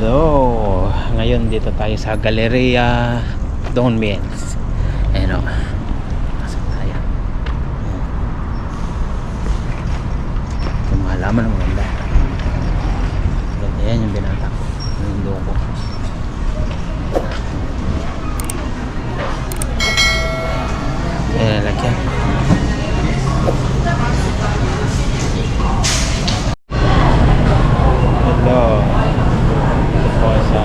Hello! Ngayon dito tayo sa Galleria Don Mills. Ayan o. Pasok tayo. Ito mga halaman ng maganda. Ayan yung binata ko. Yung loko. Ayan lalagyan. Hello. Sa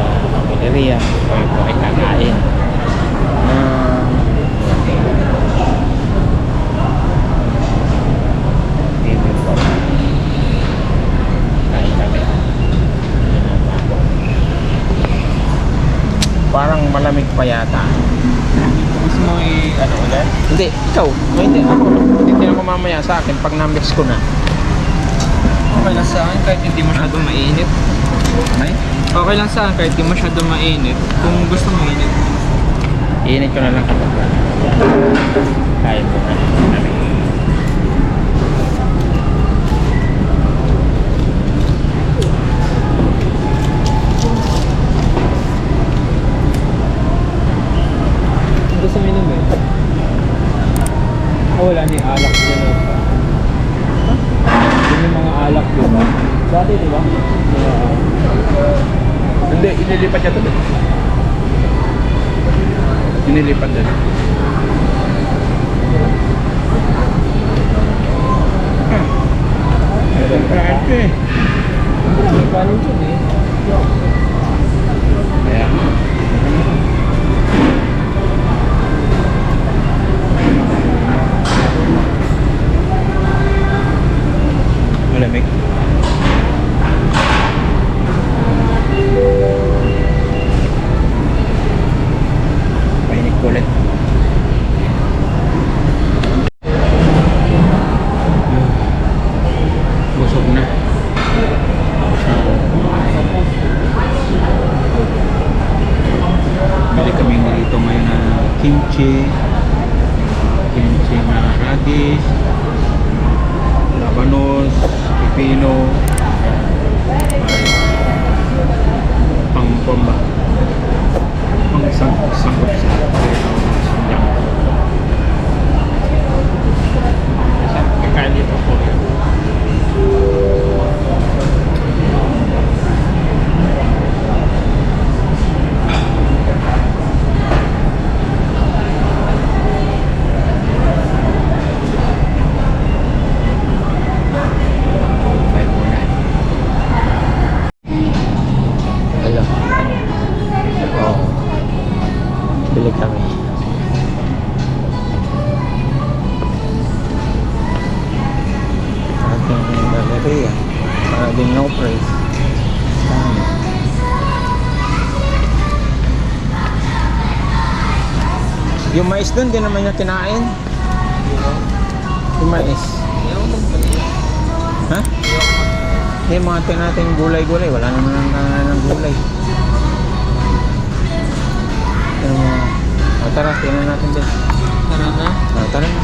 Galleria kami po ay kakain dinner po. Kain kami. Parang malamig pa yata. Gusto mo ano ulit? Hindi, ikaw hindi ako. Hindi ako mamaya sa akin pag na-mix ko na. Okay lang sa akin kahit hindi masyadong mainit. Ay? Okay lang sa akin kahit hindi masyadong mainit. Kung gusto mo mainit. Iinit ko na lang kapag kain mo na namin. Gusto mo inom eh? Oh, wala na yung alak dyan. Yun yung mga alak diba? Dati diba? Hindi, inilipat niya ito. Inilipat din. Ito eh. May kanin dyan eh. Ayan. Malamig. Painit ko ulit. Busog na. Bili kami dito ngayon na kimchi na radish, labanos, pipino, pang-pomba, pang-sangkot sa sanyang. Kakain dito po. Hello. Oh. Bili kami. Ating Galleria. Para din no price. Dami. Yung mais dun, di naman niya kinain. Yung mais. Ha? Yung mga tinating gulay-gulay, wala naman ng gulay. Pero tara, tingnan natin din. Tara na. Tara na.